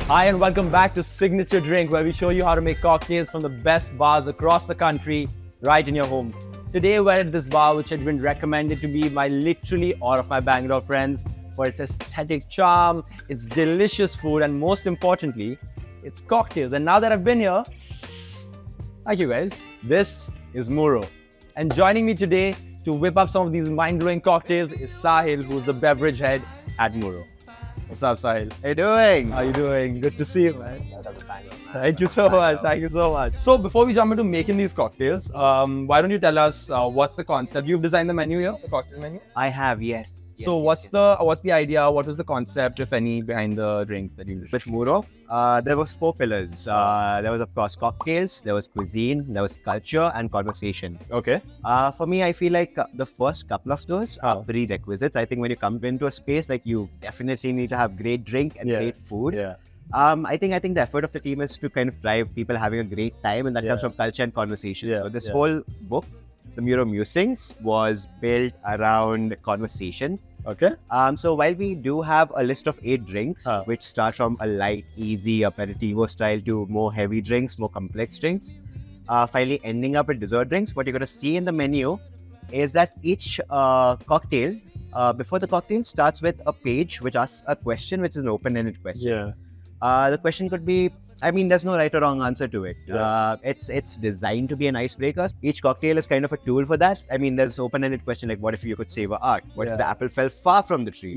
Hi and welcome back to Signature Drink, where we show you how to make cocktails from the best bars across the country right in your homes. Today we're at this bar which had been recommended to be by literally all of my Bangalore friends for its aesthetic charm, its delicious food, and most importantly, its cocktails. And now that I've been here, thank you guys, this is Muro. And joining me today to whip up some of these mind-blowing cocktails is Sahil, who's the beverage head at Muro. What's up, Sahil? How you doing? How you doing? Good to see you, man. Thank you so much. Thank you so much. So before we jump into making these cocktails, why don't you tell us what's the concept? You've designed the menu here, the cocktail menu. I have, yes. So what's the idea? What was the concept, if any, behind the drinks that you did? With Muro, there was 4 pillars. There was, of course, cocktails, there was cuisine, there was culture and conversation. Okay. For me, I feel like the first couple of those are prerequisites. I think when you come into a space, like you definitely need to have great drink and great food. Yeah. I think the effort of the team is to kind of drive people having a great time, and that comes from culture and conversation. So this whole book, the Muro Musings, was built around conversation. Okay. So while we do have a list of 8 drinks, which start from a light, easy aperitivo style to more heavy drinks, more complex drinks, finally ending up with dessert drinks, what you're going to see in the menu is that each cocktail, before the cocktail, starts with a page which asks a question, which is an open-ended question. Yeah. The question could be, I mean, there's no right or wrong answer to it. It's designed to be an icebreaker. Each cocktail is kind of a tool for that. I mean, there's open-ended question like, what if you could savor art? What if the apple fell far from the tree?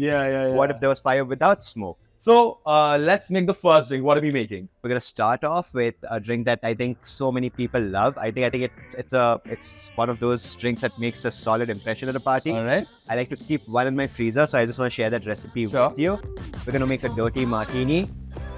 What if there was fire without smoke? So let's make the first drink. What are we making? We're gonna start off with a drink that I think so many people love. I think it's one of those drinks that makes a solid impression at a party. All right. I like to keep one in my freezer, so I just want to share that recipe with you. We're gonna make a Dirty Martini,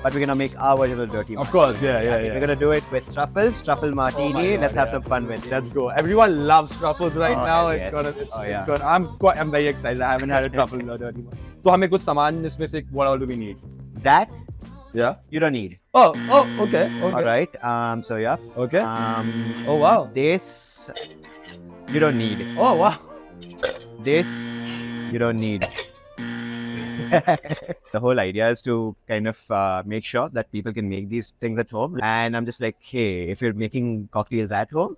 but we're gonna make our version of Dirty Martini. Of course, yeah. We're gonna do it with truffle martini. Let's have some fun with it. Let's go. Everyone loves truffles right now. Yes. It's good. I'm very excited. I haven't had a truffle dirty one. So हमें कुछ सामान इसमें से what all do we need? That you don't need. Oh, okay. All right. So Okay. Oh wow. This you don't need. Oh wow. This you don't need. The whole idea is to kind of make sure that people can make these things at home. And I'm just like, hey, if you're making cocktails at home,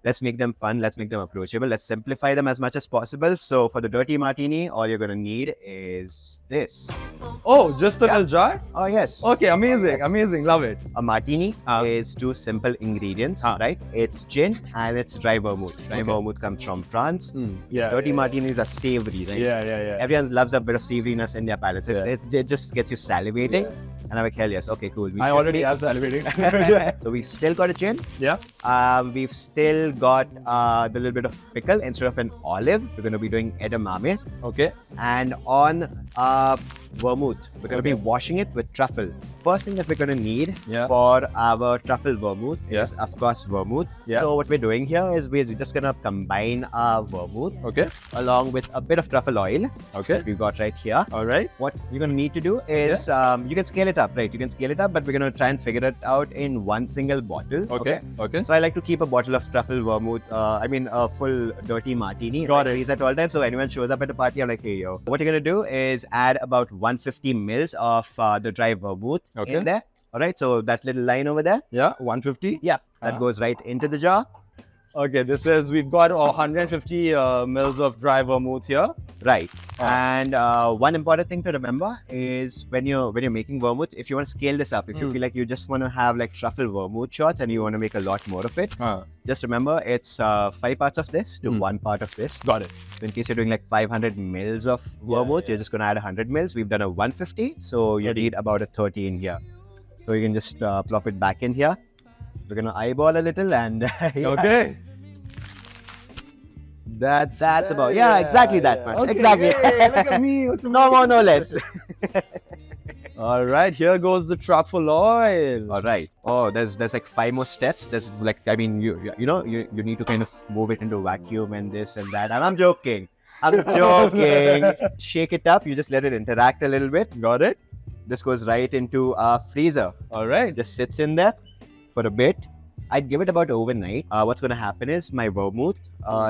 let's make them fun. Let's make them approachable. Let's simplify them as much as possible. So for the Dirty Martini, all you're going to need is this. Oh, just a little jar? Oh, yes. Okay, amazing. Love it. A martini is 2 simple ingredients, right? It's gin and it's dry vermouth. Dry vermouth comes from France. Dirty martinis are savory, right? Yeah. Everyone loves a bit of savoriness in their palates. It just gets you salivating. And I'm like, hell yes, okay, cool. I already have salivating. So we've still got a gin. Yeah. We've still got the little bit of pickle. Instead of an olive, we're going to be doing edamame. Okay. And on vermouth, we're going to be washing it with truffle. First thing that we're going to need for our truffle vermouth is, of course, vermouth. So what we're doing here is we're just going to combine our vermouth along with a bit of truffle oil that we've got right here. All right. What you're going to need to do is you can scale it up, right? You can scale it up, but we're going to try and figure it out in one single bottle. Okay. So I like to keep a bottle of truffle vermouth, a full Dirty Martini. Got it. At all times. So anyone shows up at a party, I'm like, hey, yo. What you're going to do is add about 150 mils of the dry vermouth in there. All right. So that little line over there. Yeah. 150. Yeah. That goes right into the jar. Okay. We've got 150 mils of dry vermouth here. Right. And one important thing to remember is when you're making vermouth, if you want to scale this up, if you feel like you just want to have like truffle vermouth shots and you want to make a lot more of it, just remember it's 5 parts of this to 1 part of this. Got it. So in case you're doing like 500 mils of vermouth, you're just going to add 100 mils. We've done a 150, so you need about a 30 in here. So you can just plop it back in here. We're going to eyeball a little and okay. That's about exactly that much. Okay, exactly. Hey, look at me. No more, no less. All right, here goes the truffle oil. All right. Oh, there's like 5 more steps. There's like, I mean, you need to kind of move it into vacuum and this and that. And I'm joking. Shake it up. You just let it interact a little bit. Got it. This goes right into our freezer. All right. Just sits in there for a bit. I'd give it about overnight. What's going to happen is my vermouth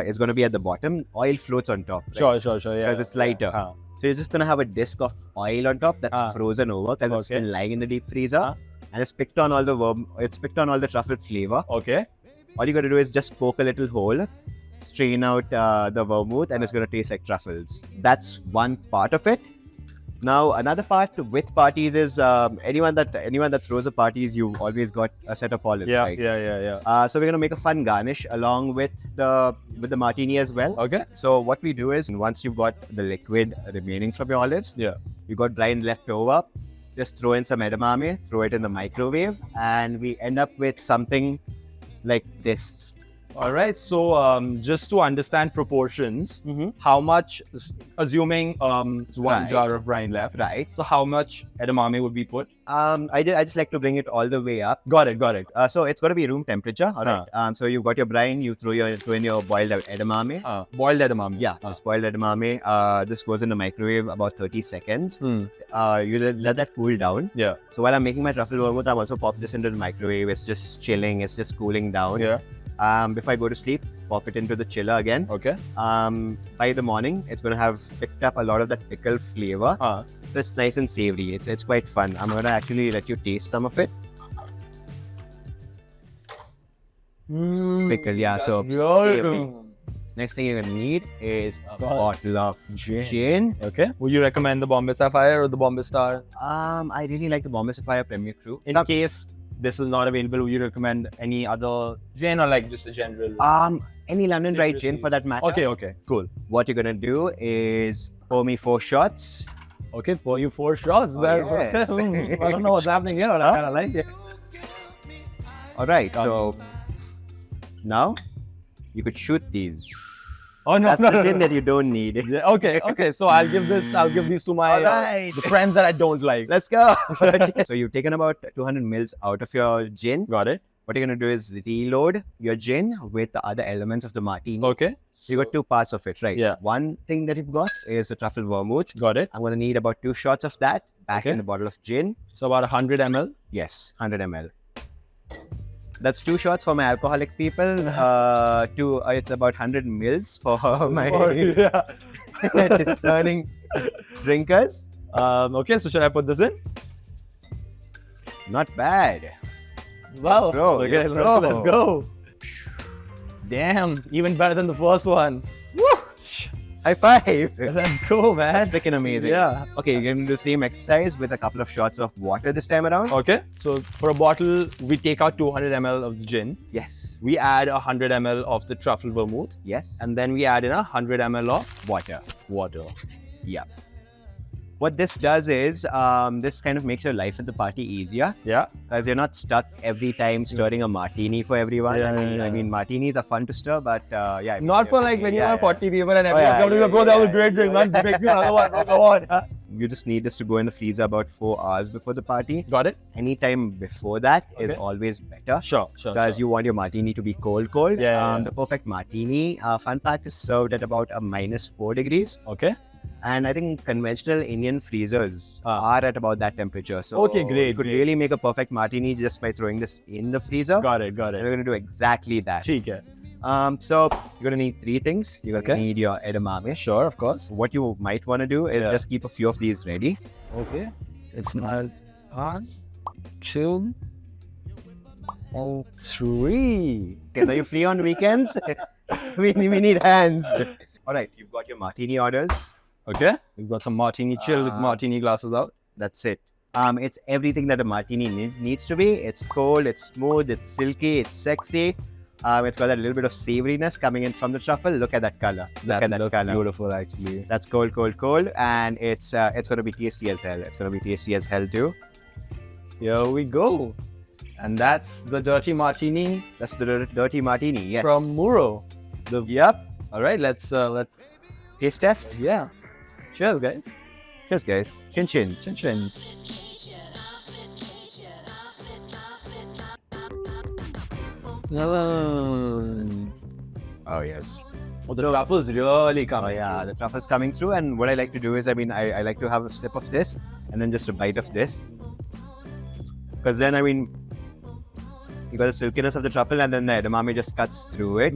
is going to be at the bottom. Oil floats on top. Right? Sure. Yeah. Because it's lighter. So you're just going to have a disc of oil on top that's frozen over because it's still lying in the deep freezer. And it's picked on all the truffle flavor. Okay. All you got to do is just poke a little hole, strain out the vermouth, and it's going to taste like truffles. That's one part of it. Now, another part with parties is anyone that throws a parties, you've always got a set of olives, right? Yeah. So we're gonna make a fun garnish along with the martini as well. Okay. So what we do is once you've got the liquid remaining from your olives, you got brine left over, just throw in some edamame, throw it in the microwave, and we end up with something like this. All right. So just to understand proportions, how much, assuming one jar of brine left, right? So how much edamame would be put? I just like to bring it all the way up. Got it. So it's got to be room temperature. All right. So you've got your brine. You throw in your boiled edamame. Boiled edamame. Yeah. Just boiled edamame. This goes in the microwave about 30 seconds. You let that cool down. Yeah. So while I'm making my truffle vermouth, I've also popped this into the microwave. It's just chilling. It's just cooling down. Yeah. Before I go to sleep, pop it into the chiller again. Okay. By the morning, it's going to have picked up a lot of that pickle flavor. So it's nice and savory. It's quite fun. I'm going to actually let you taste some of it. Pickle, yeah. So savory. Next thing you're going to need is a bottle of gin. Okay. Would you recommend the Bombay Sapphire or the Bombay Star? I really like the Bombay Sapphire Premier Cru. In case this is not available, would you recommend any other gin or like just a general? Any London Dry gin for that matter. Okay, cool. What you're gonna do is pour me 4 shots. Okay, pour you 4 shots. Yes. I don't know what's happening here, but I kind of like it. All right, so now you could shoot these. Oh no, That's no, the no, gin no. that you don't need. Yeah, okay. So I'll give these to my the friends that I don't like. Let's go. So you've taken about 200 mils out of your gin. Got it. What you're going to do is reload your gin with the other elements of the martini. Okay. So you got 2 parts of it, right? Yeah. One thing that you've got is the truffle vermouth. Got it. I'm going to need about 2 shots of that back in the bottle of gin. So about 100 ml. Yes, 100 ml. That's 2 shots for my alcoholic people. It's about 100 mils for my discerning drinkers. Okay, so should I put this in? Not bad. Wow. Bro, Okay, bro. let's go. Damn, even better than the first one. Woo! High five. Let's go, man. That's freaking amazing. Yeah. Okay, you're going to do the same exercise with a couple of shots of water this time around. Okay. So for a bottle, we take out 200 ml of the gin. Yes. We add 100 ml of the truffle vermouth. Yes. And then we add in 100 ml of water. Yeah. What this does is, this kind of makes your life at the party easier. Yeah. Because you're not stuck every time stirring a martini for everyone. I mean, martinis are fun to stir, but yeah. Not for like when you have 40 people and everyone's yeah, going to go, that was a great drink, man. Make me another one, bro, come on. You just need this to go in the freezer about 4 hours before the party. Got it? Anytime before that is always better. Sure. Because you want your martini to be cold. Yeah. The perfect martini, fun fact, is served at about a -4 degrees. Okay. And I think conventional Indian freezers are at about that temperature. So okay, great. You could really make a perfect martini just by throwing this in the freezer. Got it. And we're going to do exactly that. ठीक है. So you're going to need 3 things. You're going to need your edamame. Sure, of course. What you might want to do is just keep a few of these ready. Okay. It's not 1, 2, and 3. Okay, so you're free on weekends? we need hands. All right, you've got your martini orders. Okay. We've got some martini, chilled martini glasses out. That's it. It's everything that a martini needs to be. It's cold, it's smooth, it's silky, it's sexy. It's got that little bit of savoriness coming in from the truffle. Look at that color. Look at that color. Beautiful, actually. That's cold, and it's going to be tasty as hell. It's going to be tasty as hell too. Here we go. And that's the Dirty Martini. That's the Dirty Martini, yes. From Muro. Yep. All right, let's taste test. Yeah. Cheers, guys. Cheers, guys. Chin chin. Chin chin. Oh yes. Oh, the truffles really come. Oh yeah, the truffles coming through. And what I like to do is, I like to have a sip of this and then just a bite of this. Because then, You got the silkiness of the truffle, and then the edamame just cuts through it.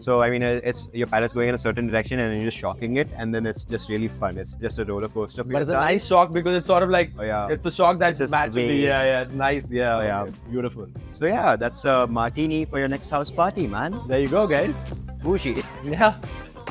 So I mean, it's your palate's going in a certain direction, and you're just shocking it, and then it's just really fun. It's just a roller coaster. But it's a nice shock because it's sort of like it's a shock that's just matches the nice, beautiful. So yeah, that's a martini for your next house party, man. There you go, guys. Bougie.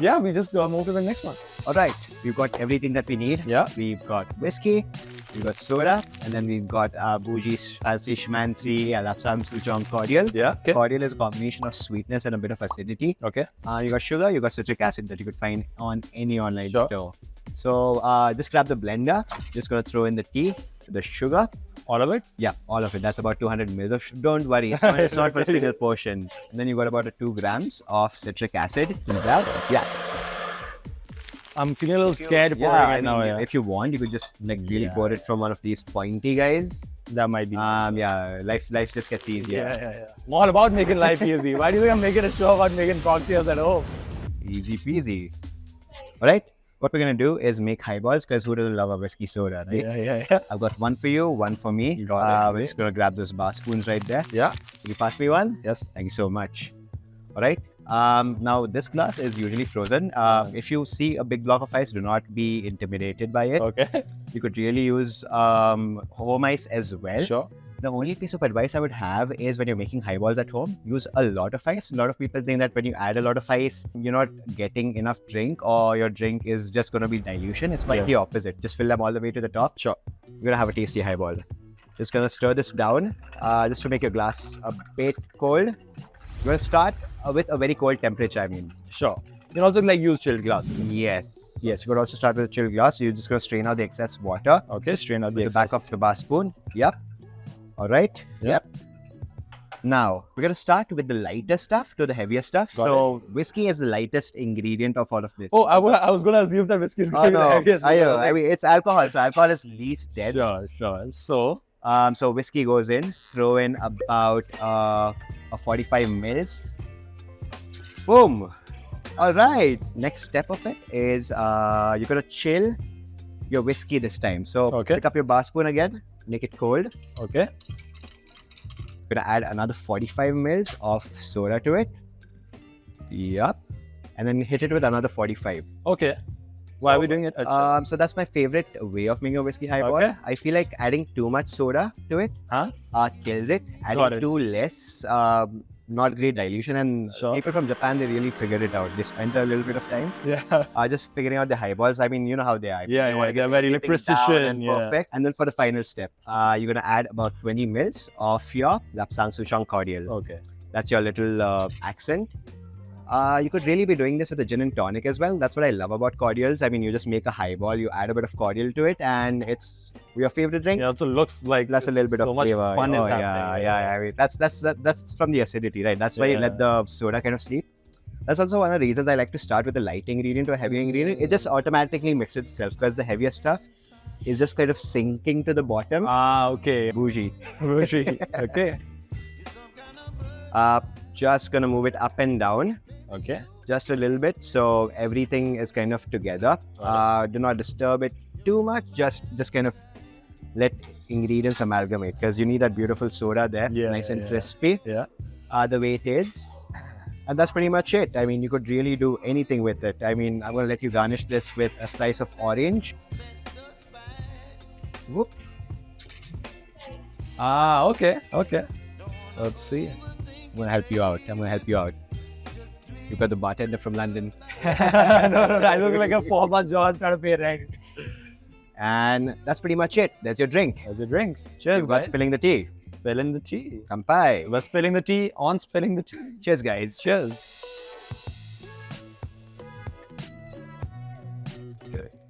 Yeah, we just move to the next one. All right, we've got everything that we need. Yeah. We've got whiskey, we've got soda, and then we've got Bougie's fancy schmancy Lapsang Souchong cordial. Yeah. Okay. Cordial is a combination of sweetness and a bit of acidity. Okay. You got sugar, you got citric acid that you could find on any online store. So just grab the blender. Just gonna throw in the tea, the sugar. All of it? Yeah, all of it. That's about 200 mils of don't worry, it's not for a single portion. And then you got about 2 grams of citric acid. Yeah. I'm feeling a little scared pouring it now. If you want, you could just really pour it from one of these pointy guys. That might be. Life just gets easier. Yeah. I'm all about making life easy. Why do you think I'm making a show about making cocktails at home? Easy peasy. All right. What we're gonna do is make highballs because who doesn't love a whiskey soda, right? Yeah. I've got one for you, one for me. You got it. We're just gonna grab those bar spoons right there. Yeah. Will you pass me one? Yes. Thank you so much. All right. Now this glass is usually frozen. If you see a big block of ice, do not be intimidated by it. Okay. You could really use home ice as well. Sure. The only piece of advice I would have is when you're making highballs at home, use a lot of ice. A lot of people think that when you add a lot of ice, you're not getting enough drink or your drink is just going to be dilution. It's quite the opposite. Just fill them all the way to the top. Sure. You're going to have a tasty highball. Just going to stir this down just to make your glass a bit cold. You're going to start with a very cold temperature, I mean. Sure. You can also use chilled glass. Yes. You could also start with a chilled glass. You're just going to strain out the excess water. Okay, strain out the back of the bar spoon. Yep. All right. Yep. Now, we're going to start with the lighter stuff to the heavier stuff. Whiskey is the lightest ingredient of all of this. Oh, I was going to assume that whiskey is the heaviest. I mean, it's alcohol. So alcohol is least dense. Sure. So whiskey goes in. Throw in about a 45 mils. Boom. All right. Next step of it is you're going to chill your whiskey this time. So pick up your bar spoon again. Make it cold. Okay. We're gonna add another 45 mils of soda to it. Yep. And then hit it with another 45. Okay. Why are we doing it? So that's my favorite way of making a whiskey highball. Okay. I feel like adding too much soda to it kills it. Adding too less, not great dilution. And people from Japan, they really figured it out. They spent a little bit of time. Just figuring out the highballs. I mean, you know how they are. They're very precision and perfect. And then for the final step, you're gonna add about 20 mils of your Lapsang Souchong cordial. Okay. That's your little accent. You could really be doing this with a gin and tonic as well. That's what I love about cordials. I mean, you just make a highball, you add a bit of cordial to it, and it's your favorite drink. It also looks like plus a little bit of flavor. Much fun is happening. I mean, that's from the acidity, right? That's why you let the soda kind of sleep. That's also one of the reasons I like to start with a light ingredient or a heavy ingredient. It just automatically mixes itself because the heavier stuff is just kind of sinking to the bottom. Okay. Bougie. Okay. Just gonna move it up and down. Okay. Just a little bit, so everything is kind of together. Do not disturb it too much. Just kind of let ingredients amalgamate because you need that beautiful soda there, nice and crispy. The way it is, and that's pretty much it. I mean, you could really do anything with it. I mean, I'm gonna let you garnish this with a slice of orange. Whoop. Okay. Let's see. I'm gonna help you out. You've got the bartender from London. No, I look like a 4-month John trying to pay rent. And that's pretty much it. There's your drink. Cheers, guys. Spilling the tea. Spilling the tea. Kampai. We're spilling the tea on spilling the tea. Cheers, guys. Cheers.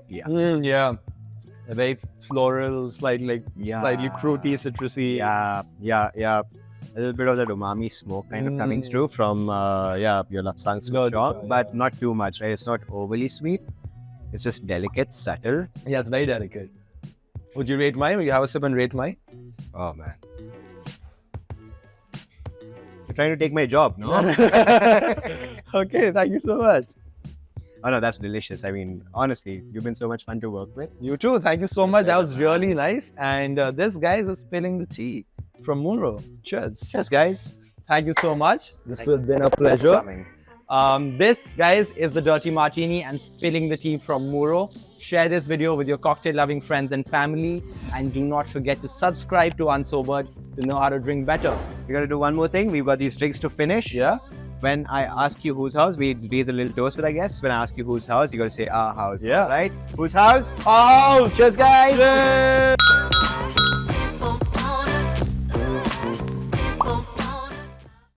Yeah. A very floral, slightly fruity, citrusy. Yeah. A little bit of that umami smoke kind of coming through from your Lapsang Souchong, but not too much, right? It's not overly sweet. It's just delicate, subtle. Yeah, it's very delicate. Would you rate mine? Will you have a sip and rate mine? Oh man. You're trying to take my job, no? Okay, thank you so much. Oh no, that's delicious. I mean, honestly, you've been so much fun to work with. You too. Thank you so much. That was really nice. And this guy is spilling the tea. from Muro. Cheers. Cheers, guys. Thank you so much. This has been a pleasure. This, guys, is the Dirty Martini and spilling the tea from Muro. Share this video with your cocktail-loving friends and family. And do not forget to subscribe to Unsobered to know how to drink better. We're going to do one more thing. We've got these drinks to finish. Yeah? When I ask you whose house, we raise a little toast with our guests. When I ask you whose house, you got to say our house. Yeah. Right? Whose house? Our house. Cheers, guys. Cheers.